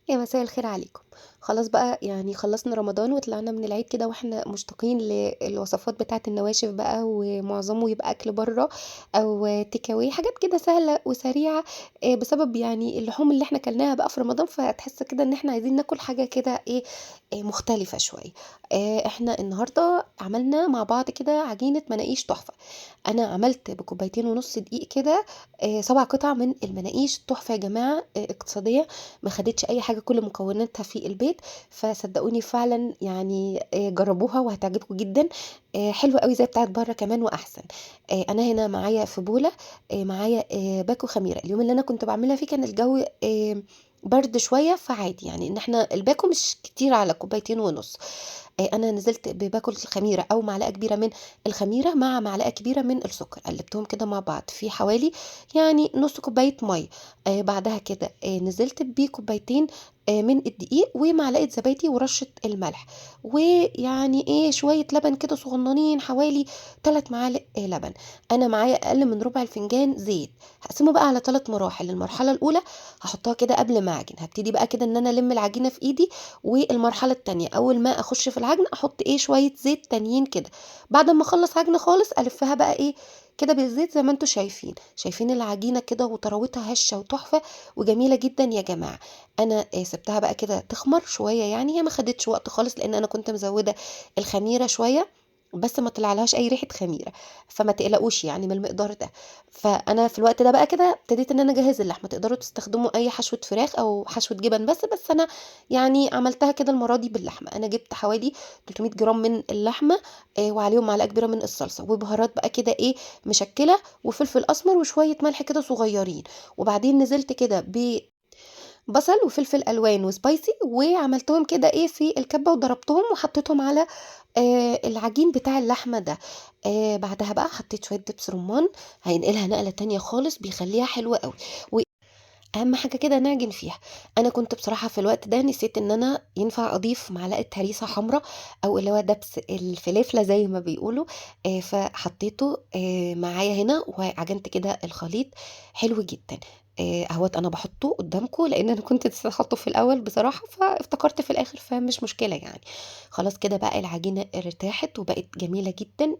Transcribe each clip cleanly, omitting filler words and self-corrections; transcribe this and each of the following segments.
يا مساء الخير عليكم. خلاص بقى يعني خلصنا رمضان وطلعنا من العيد كده واحنا مشتاقين للوصفات بتاعة النواشف بقى، ومعظمه يبقى اكل بره او تيك اواي، حاجات كده سهلة وسريعة. بسبب يعني اللحوم اللي احنا كلناها بقى في رمضان، فتحس كده ان احنا عايزين ناكل حاجة كده ايه، مختلفة شوية. احنا النهاردة عملنا مع بعض كده عجينة مناقيش تحفة. انا عملت بكوبايتين ونص دقيق كده 7 قطع من المناقيش تحفة يا جماعة، اقتصادية، ما خدتش اي حاجه، كل مكوناتها في البيت. فصدقوني فعلا يعني جربوها وهتعجبكم جدا. حلوه قوي زي بتاعت بره كمان واحسن. انا هنا معايا في بوله، معايا باكو خميره. اليوم اللي انا كنت بعملها فيه كان الجو برد شويه، فعادي يعني ان احنا الباكو مش كتير على كوبايتين ونص. انا نزلت باكل الخميره او معلقه كبيره من الخميره مع معلقه كبيره من السكر، قلبتهم كده مع بعض في حوالي يعني نص كوبايه ميه. بعدها كده نزلت بكوبايتين من الدقيق ومعلقه زبادي ورشه الملح، ويعني ايه شويه لبن كده صغننين، حوالي 3 معالق لبن. انا معايا اقل من ربع الفنجان زيت. هقسمه بقى على 3 مراحل. المرحله الاولى هحطها كده قبل ما اعجن، هبتدي بقى كده ان انا الم العجينه في ايدي. والمرحله التانية اول ما اخش في العجن احط ايه شويه زيت تانيين كده. بعد ما اخلص عجن خالص الفها بقى ايه كده بالزيت زي ما انتوا شايفين العجينه كده وطراوتها هشه وتحفه وجميله جدا يا جماعه. انا سبتها بقى كده تخمر شويه، يعني هي ما خدتش وقت خالص لان انا كنت مزوده الخميره شويه، بس ما طلعلهاش اي ريحه خميره. فما تقلقوش يعني من المقدار ده. فانا في الوقت ده بقى كده ابتديت ان انا اجهز اللحمه. تقدروا تستخدموا اي حشوه فراخ او حشوه جبن، بس انا يعني عملتها كده المره دي باللحمه. انا جبت حوالي 300 جرام من اللحمه، وعليهم معلقه كبيره من الصلصه وبهارات بقى كده ايه مشكله، وفلفل اسمر وشويه ملح كده صغيرين. وبعدين نزلت كده بصل وفلفل الوان وسبايسي، وعملتهم كده ايه في الكبه وضربتهم وحطيتهم على العجين بتاع اللحمه ده. بعدها بقى حطيت شويه دبس رمان، هينقلها نقله تانية خالص بيخليها حلوه قوي. واهم حاجه كده نعجن فيها. انا كنت بصراحه في الوقت ده نسيت ان انا ينفع اضيف معلقه هريسه حمراء، او اللي هو دبس الفلافله زي ما بيقولوا. فحطيته معايا هنا وعجنت كده الخليط حلو جدا. اهوت انا بحطه قدامكم لان انا كنت نسيت احطه في الاول بصراحه، فافتكرت في الاخر، فمش مشكله يعني. خلاص كده بقى العجينه ارتاحت وبقت جميله جدا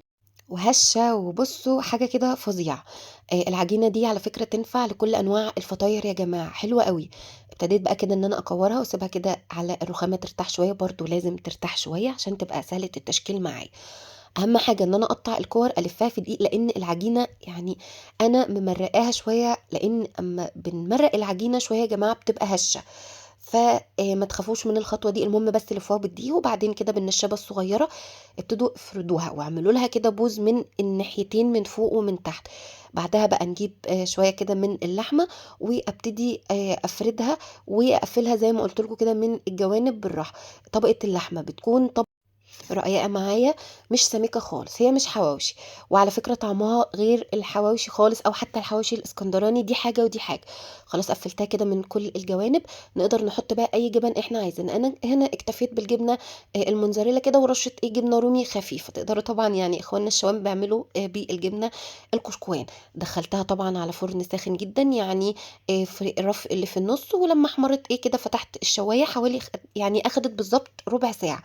وهشة، وبصوا حاجة كده فظيعة. العجينة دي على فكرة تنفع لكل أنواع الفطاير يا جماعة، حلوة قوي. ابتديت بقى كده ان انا اكورها واسيبها كده على الرخامة ترتاح شوية، برضو لازم ترتاح شوية عشان تبقى سهلة التشكيل معايا. اهم حاجة ان انا اقطع الكور الفها في دقيق، لان العجينة يعني انا ممرقاها شوية، لان اما بنمرق العجينة شوية يا جماعة بتبقى هشة. فما تخافوش من الخطوه دي، المهم بس لفوها بالدقيق، وبعدين كده بالنشابه الصغيره ابتدوا افردوها واعملوا لها كده بوز من الناحيتين من فوق ومن تحت. بعدها بقى نجيب شويه كده من اللحمه وابتدي افردها واقفلها زي ما قلت لكم كده من الجوانب بالراحه. طبقه اللحمه بتكون رقيقة معايا، مش سميكة خالص، هي مش حواوشي. وعلى فكرة طعمها غير الحواوشي خالص، او حتى الحواوشي الاسكندراني، دي حاجة ودي حاجة. خلاص قفلتها كده من كل الجوانب. نقدر نحط بقى اي جبن احنا عايزين. انا هنا اكتفيت بالجبنة الموتزاريلا كده، ورشة ايه جبنة رومي خفيفة. تقدروا طبعا يعني اخواننا الشوام بيعملوا بالجبنة الكشكوان. دخلتها طبعا على فرن ساخن جدا، يعني في الرف اللي في النص، ولما احمرت ايه كده فتحت الشواية حوالي يعني اخدت بالظبط ربع ساعة.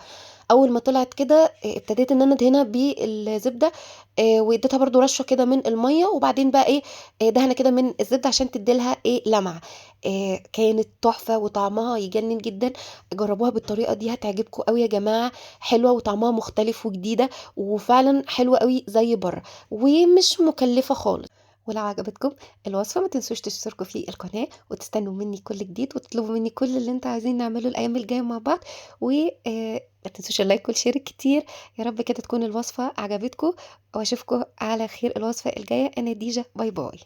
اول ما طلعت كده ابتديت ان انا ادهنها بالزبده، واديتها برضو رشه كده من الميه، وبعدين بقى ايه دهنه كده من الزبده عشان تديلها ايه لمعه. كانت تحفه وطعمها يجنن جدا. جربوها بالطريقه دي هتعجبكم قوي يا جماعه. حلوه وطعمها مختلف وجديده، وفعلا حلوه قوي زي بره، ومش مكلفه خالص. ولو عجبتكم الوصفة ما تنسوش تشتركوا في القناة وتستنوا مني كل جديد، وتطلبوا مني كل اللي انتوا عايزين نعمله الأيام الجاية مع بعض. و ما تنسوش اللايك والشير كتير. يا رب كده تكون الوصفة عجبتكم، واشوفكم على خير الوصفة الجاية. انا ديجا، باي باي.